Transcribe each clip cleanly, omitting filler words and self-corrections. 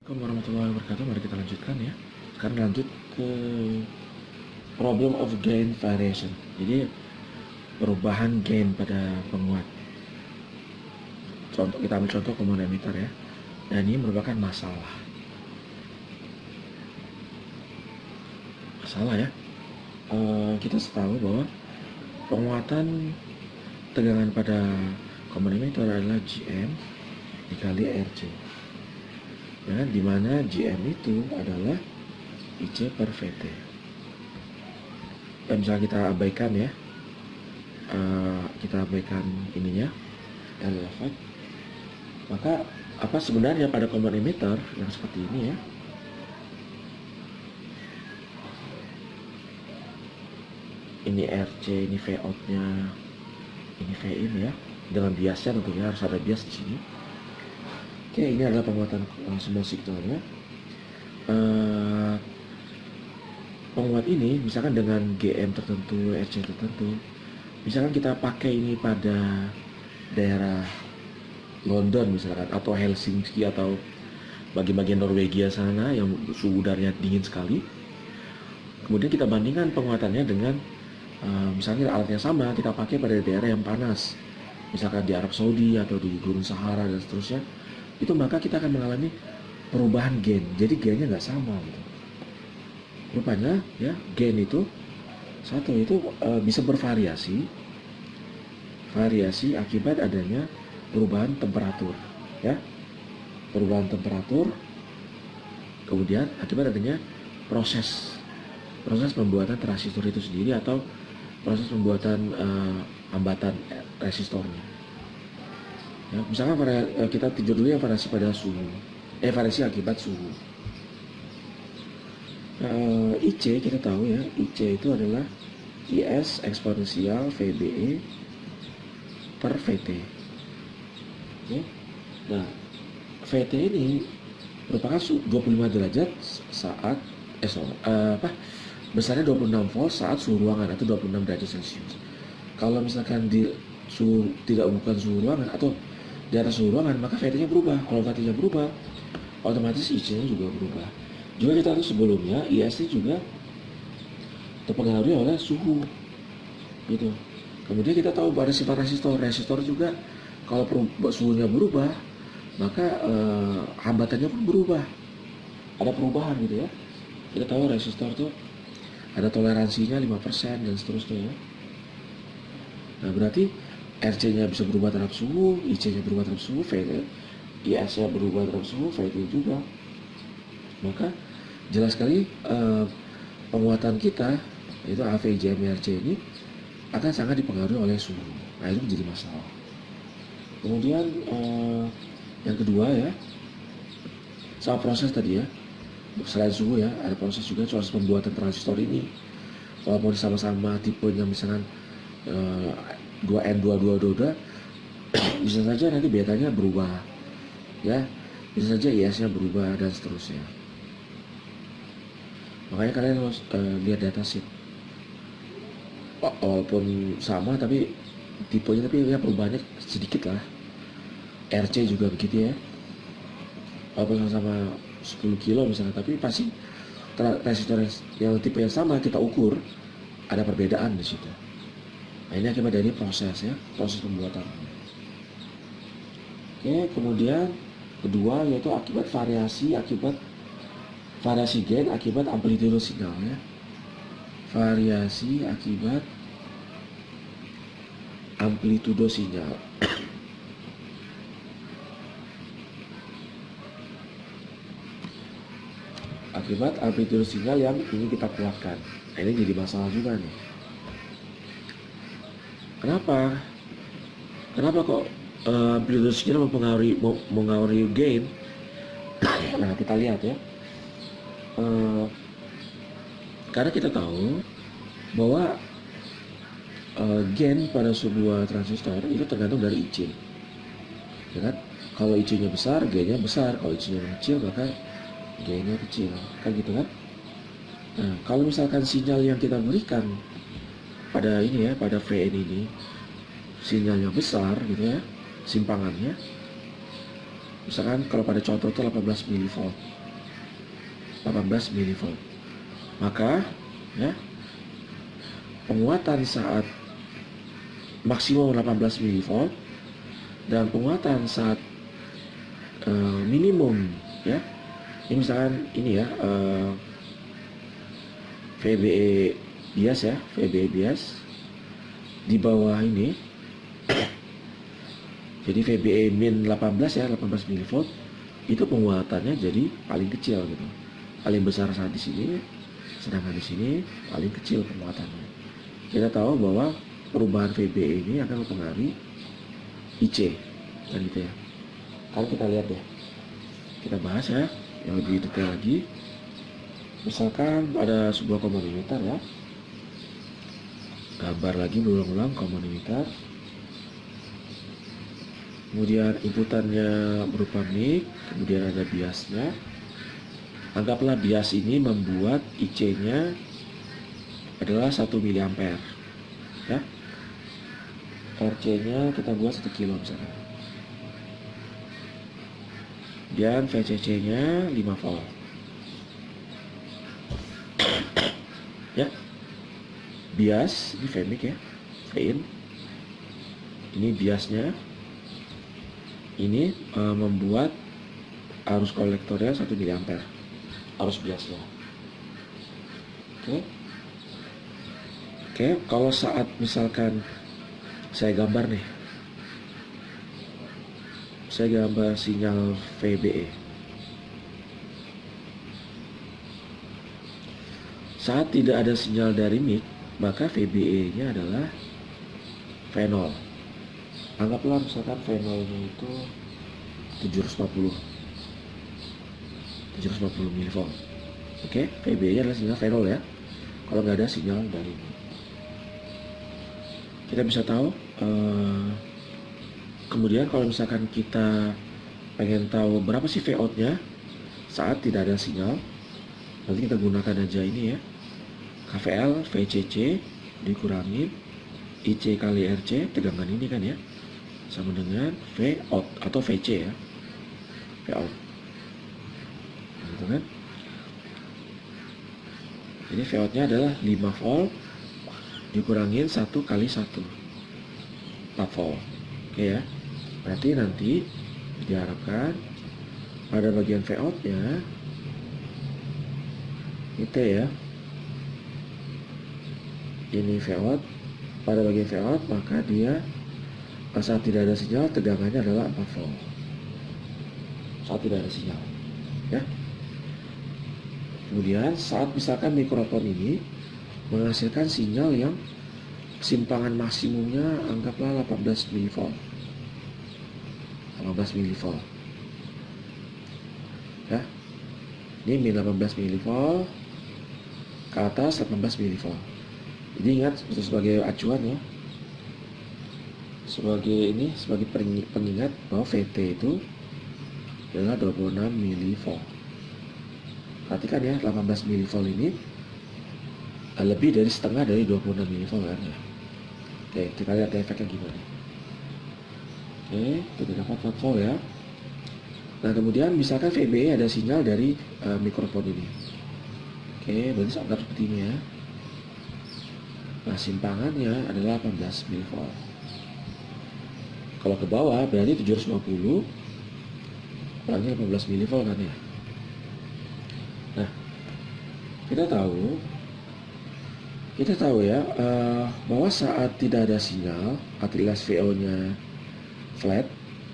Assalamualaikum warahmatullahi wabarakatuh. Mari kita lanjutkan ya. Sekarang lanjut ke problem of gain variation. Jadi perubahan gain pada penguat. Contoh, kita ambil contoh common emitter ya. Dan ini merupakan masalah. Ya. Kita tahu bahwa penguatan tegangan pada common emitter adalah GM dikali RC. Ya, dimana GM itu adalah IC per VT. Dan misalnya kita abaikan ya, kita abaikan ininya LF, maka apa sebenarnya pada common emitter yang seperti ini ya, ini RC, ini V out-nya, ini V in ya, dengan biasnya tentunya harus ada bias di sini. Oke, ini adalah penguatan semua signalnya. Penguat ini misalkan dengan GM tertentu, RC tertentu, misalkan kita pakai ini pada daerah London misalkan, atau Helsinki, atau bagian-bagian Norwegia sana yang suhu udaranya dingin sekali. Kemudian kita bandingkan penguatannya dengan misalnya alatnya sama, kita pakai pada daerah yang panas, misalkan di Arab Saudi atau di Gunung Sahara dan seterusnya, itu maka kita akan mengalami perubahan gain. Jadi gainnya nggak sama gitu. Rupanya ya, gain itu satu itu bisa bervariasi, variasi akibat adanya perubahan temperatur ya, perubahan temperatur, kemudian akibat adanya proses pembuatan transistor itu sendiri atau proses pembuatan hambatan resistornya. Ya, misalkan kita tinjau dulu yang variasi pada suhu, variasi akibat suhu. IC kita tahu ya, IC itu adalah IS eksponensial VBE per VT. Oke. Nah, VT ini merupakan 25 derajat saat besarnya 26 volt saat suhu ruangan atau 26 derajat Celcius. Kalau misalkan bukan suhu ruangan atau di atas suhu ruangan, maka VT-nya berubah. Kalau VT-nya berubah, otomatis IC-nya juga berubah. Juga kita tahu sebelumnya IS juga terpengaruhi oleh suhu, gitu. Kemudian kita tahu pada sifat resistor juga, kalau suhunya berubah, maka hambatannya pun berubah. Ada perubahan gitu ya. Kita tahu resistor tuh ada toleransinya 5% dan seterusnya ya. Nah, berarti RC-nya bisa berubah terhadap suhu, IC-nya berubah terhadap suhu, IS-nya berubah terhadap suhu, VT juga. Maka jelas sekali penguatan kita, yaitu AV, GM, RC ini akan sangat dipengaruhi oleh suhu. Nah, itu menjadi masalah. Kemudian yang kedua ya, soal proses tadi ya, selain suhu ya, ada proses juga, proses pembuatan transistor ini. Walaupun sama-sama tipenya misalkan 2N22, bisa saja nanti betanya berubah ya, bisa saja IS-nya berubah dan seterusnya. Makanya kalian harus lihat datasheet. Walaupun sama tapi tipenya, tapi ya perubahannya sedikit lah. RC juga begitu ya, walaupun sama 10 kilo misalnya, tapi pasti resistor yang tipe yang sama kita ukur ada perbedaan di situ. Nah, ini akibat dari proses ya, proses pembuatan. Oke, kemudian kedua yaitu akibat variasi gain akibat amplitudo signal ya. Variasi akibat amplitudo sinyal. Akibat amplitudo sinyal yang ingin kita keluarkan. Nah, ini jadi masalah juga nih. Kenapa kok amplitudo sinyal mempengaruhi gain? Nah, kita lihat ya. Karena kita tahu bahwa gain pada sebuah transistor itu tergantung dari IC, ya kan? Kalau IC-nya besar, gainnya besar. Kalau IC-nya kecil, maka gainnya kecil, kan gitu kan? Nah, kalau misalkan sinyal yang kita berikan pada ini ya, pada VN ini sinyalnya besar gitu ya, simpangannya, misalkan kalau pada contoh itu 18 mV, 18 mV. Maka ya, penguatan saat maksimum 18 mV dan penguatan saat minimum ya, ini misalkan ini ya, VBE bias ya, VBE bias di bawah ini, jadi VBE min 18 ya, 18 mV itu penguatannya jadi paling kecil gitu, paling besar saat di sini, sedangkan di sini paling kecil penguatannya. Kita tahu bahwa perubahan VBE ini akan mempengaruhi IC kan gitu ya. Kalau kita lihat ya, kita bahas ya yang lebih detail lagi. Misalkan ada sebuah common emitter ya, gambar lagi berulang-ulang common emitter, kemudian inputannya berupa mic, kemudian ada biasnya. Anggaplah bias ini membuat IC-nya adalah 1 mA ya, RC-nya kita buat 1 kilo misalkan, dan VCC-nya 5 volt ya. Bias ini Vmic ya, Vin ini biasnya, ini membuat arus kolektornya 1 mA arus biasnya. Oke, kalau saat misalkan saya gambar nih, saya gambar sinyal VBE. Saat tidak ada sinyal dari mic, maka VBE-nya adalah V0. Anggaplah misalkan V0-nya itu 750 mV. Oke, VBE-nya adalah sinyal V0 ya, kalau nggak ada sinyal dari mic. Kita bisa tahu, kemudian kalau misalkan kita pengen tahu berapa sih Vout-nya saat tidak ada sinyal, nanti kita gunakan aja ini ya, KVL VCC dikurangi IC kali RC, tegangan ini kan ya, sama dengan Vout atau VC ya, Vout gitu kan. Jadi Vout-nya adalah 5 volt dikurangin 1 kali 1, 4 volt. Oke ya, berarti nanti diharapkan pada bagian Vout-nya IT ya, ini Vout, pada bagian Vout maka dia saat tidak ada sinyal tegangannya adalah 4 volt saat tidak ada sinyal ya. Kemudian saat misalkan mikrofon ini menghasilkan sinyal yang simpangan maksimumnya anggaplah 18 mV ya, ini min 18 mV ke atas 18 mV. Jadi ingat sebagai acuan ya, sebagai pengingat bahwa VT itu adalah 26 mV. Perhatikan ya, 18 mV ini lebih dari setengah dari 26 mV kan ya. Oke, kita lihat efeknya gimana. Oke, kita dapat 4 volt ya. Nah kemudian misalkan VBE ada sinyal dari mikrofon ini. Oke, berarti anggap seperti ini ya. Nah simpangannya adalah 18 mV. Kalau ke bawah berarti 750 kurangi 18 mV kan ya. Nah kita tahu ya, bahwa saat tidak ada sinyal, alias VO nya flat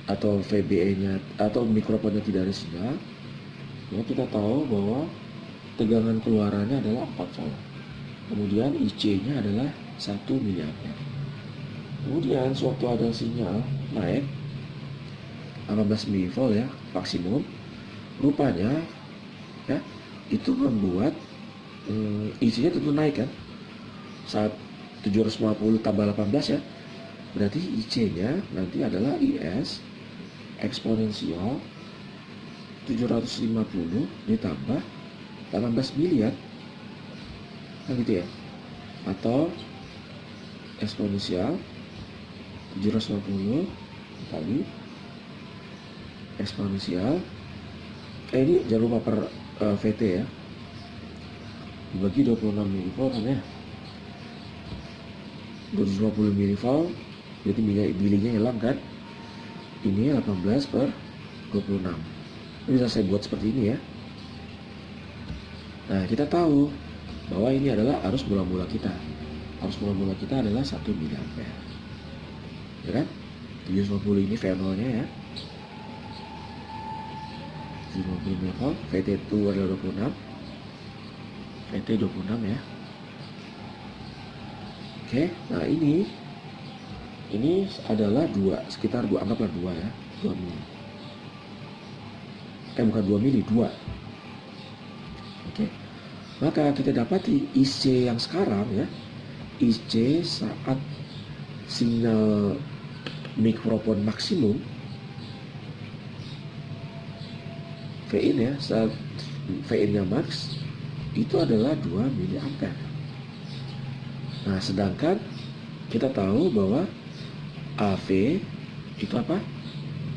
atau VBE nya atau mikrofonnya tidak ada sinyal ya, kita tahu bahwa tegangan keluarannya adalah 4 volt, kemudian IC nya adalah 1 mA. Kemudian sewaktu ada sinyal naik 18 mV ya maksimum, rupanya ya itu membuat IC nya tentu naik kan. Saat 750 tambah 18 ya, berarti IC-nya nanti adalah IS eksponensial 750 ditambah 18 miliar kan gitu ya, atau eksponensial 750 kali eksponensial ini jangan lupa per VT ya, dibagi 26 mV kan ya, 250 mV, jadi bilinya hilang kan. Ini 18/26. Ini bisa saya buat seperti ini ya. Nah, kita tahu bahwa ini adalah arus mula-mula kita. Arus mula-mula kita adalah 1 mA. Ya kan? 750 ini V0 nya ya. 750 mV, VT itu adalah 26. VT 26 ya. Oke, nah ini adalah sekitar 2, anggaplah 2 ya, 2 mili. Bukan 2 mili, 2. Oke. Maka kita dapati IC yang sekarang ya, IC saat sinyal mikrofon maksimum, Vin ya, saat Vin nya max itu adalah 2 mA. Nah, sedangkan kita tahu bahwa AV itu apa?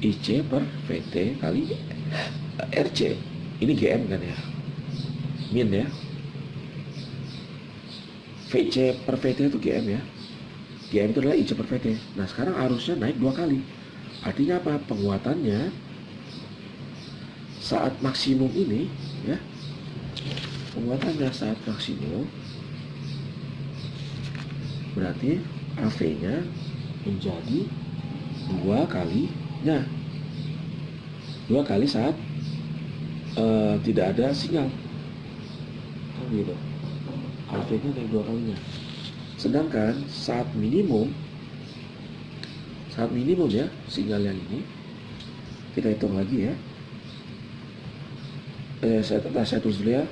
IC per VT kali RC. Ini GM kan ya, min ya. VC per VT itu GM ya. GM itu adalah IC per VT. Nah, sekarang arusnya naik 2 kali. Artinya apa? Penguatannya saat maksimum ini ya. Penguatannya saat maksimum berarti AV-nya menjadi 2 kalinya. 2 kali saat tidak ada sinyal. Kan gitu. AV-nya naik 2 kalinya. Sedangkan saat minimum ya sinyal yang ini, kita hitung lagi ya. Saya tulis dulu ya.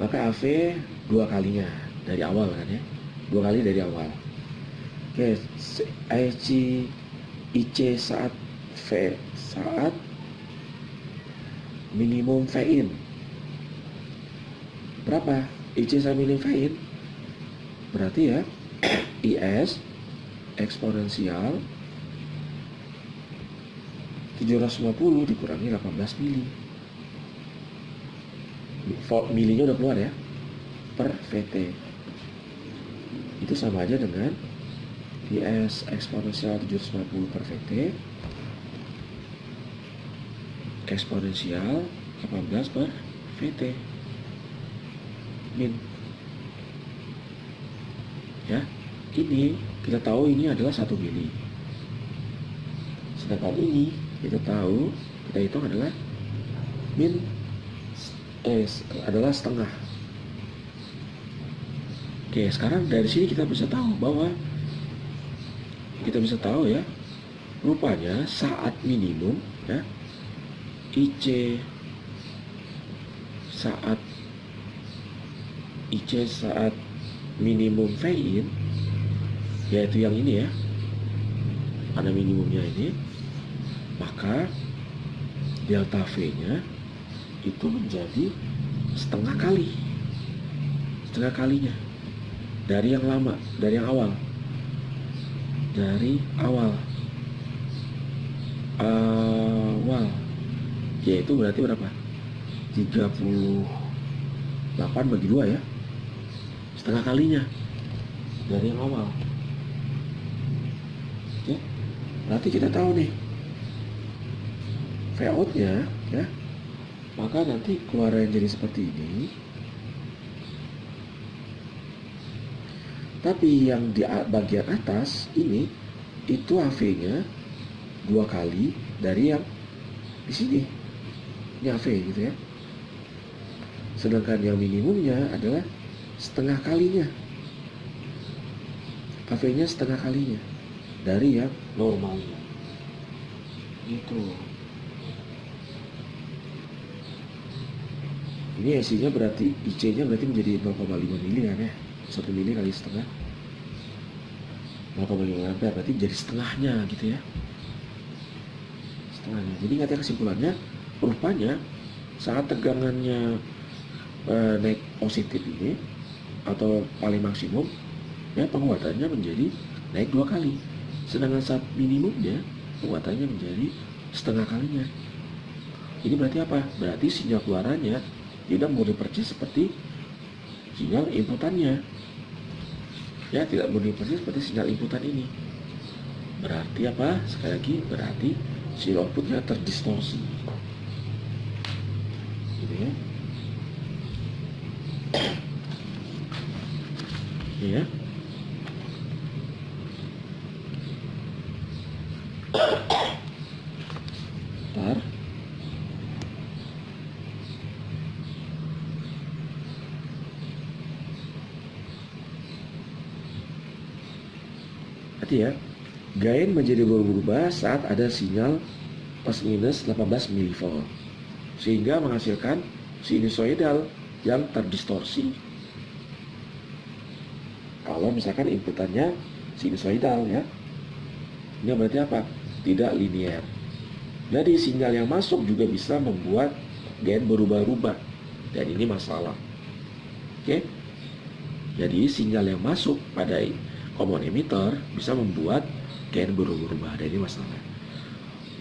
Maka AV 2 kalinya dari awal kan ya. 2 kali dari awal. Oke, IC saat minimum V-in berapa? IC saat minimum V-in berarti ya IS eksponensial 750 dikurangi 18 mili. Milinya udah keluar ya, per VT. Itu sama aja dengan IS eksponensial 750 per VT eksponensial 18 per VT min. Ya, ini kita tahu ini adalah 1 mili. Sedangkan ini kita tahu, kita hitung adalah min adalah setengah. Oke, sekarang dari sini kita bisa tahu bahwa ya, rupanya saat minimum ya, IC saat minimum V-in, yaitu yang ini ya, ada minimumnya ini, maka delta V-nya itu menjadi setengah kalinya dari yang lama, dari awal, yaitu berarti berapa? 38 bagi 2 ya, setengah kalinya dari yang awal. Oke, berarti kita tahu nih V-out-nya ya, maka nanti keluaran jadi seperti ini. Tapi yang di bagian atas ini itu AV-nya 2 kali dari yang di sini. Ini AV gitu ya. Sedangkan yang minimumnya adalah setengah kalinya. AV-nya setengah kalinya dari yang normalnya. Gitu. Ini IC-nya berarti, IC-nya berarti menjadi 0,5 mili kan ya. 1 mili kali setengah 0,5 ampere, berarti jadi setengahnya gitu ya, setengahnya. Jadi ingat ya, kesimpulannya rupanya saat tegangannya naik positif ini atau paling maksimum ya, penguatannya menjadi naik 2 kali. Sedangkan saat minimumnya penguatannya menjadi setengah kalinya. Ini berarti apa? Berarti sinyal keluarannya tidak murni persis seperti sinyal inputannya. Ya, tidak murni persis seperti sinyal inputan ini. Berarti apa? Sekali lagi, berarti sinyal outputnya terdistorsi. Gitu ya. Ya. Bentar. Hati ya. Gain menjadi berubah saat ada sinyal plus minus 18 mV, sehingga menghasilkan sinusoidal yang terdistorsi. Kalau misalkan inputannya sinusoidal ya, ini berarti apa? Tidak linear. Jadi sinyal yang masuk juga bisa membuat gain berubah-ubah, dan ini masalah. Oke? Jadi sinyal yang masuk pada common emitter bisa membuat gain berubah-ubah, dan ini masalah.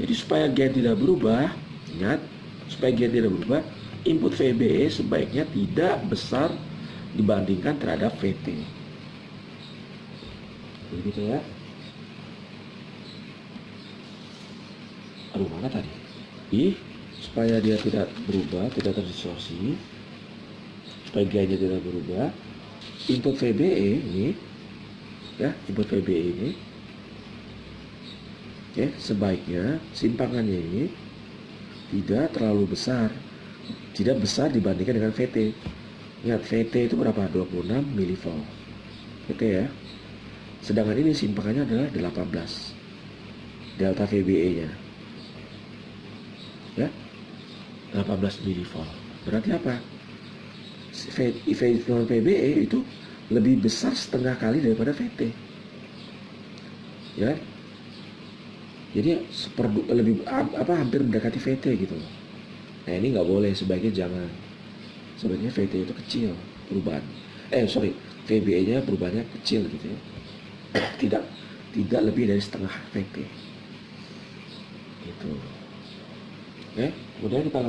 Jadi supaya gain tidak berubah, ingat, supaya gain tidak berubah, input VBE sebaiknya tidak besar dibandingkan terhadap VT. Begitu ya. Aduh, mana tadi? Supaya dia tidak berubah, tidak terdistorsi, supaya gainnya tidak berubah, input VBE ini, ya, input VBE ini, ya, sebaiknya simpangannya ini tidak terlalu besar, tidak besar dibandingkan dengan VT. Ingat, VT itu berapa? 26 mV. VT ya. Sedangkan ini simpangannya adalah 18. Delta VBE-nya. Ya. 18 mV. Berarti apa? VBE itu lebih besar setengah kali daripada VT. Ya. Jadi lebih hampir mendekati VT gitu. Nah, ini nggak boleh, sebaiknya jangan. Sebaiknya VT itu kecil perubahan. VBE-nya perubahannya kecil gitu ya. Tidak lebih dari setengah VT. Gitu. Oke, kemudian kita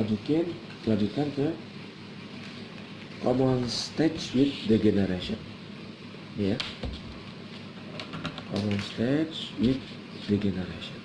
lanjutkan ke common stage with degeneration. Ini ya. Common stage with degeneration.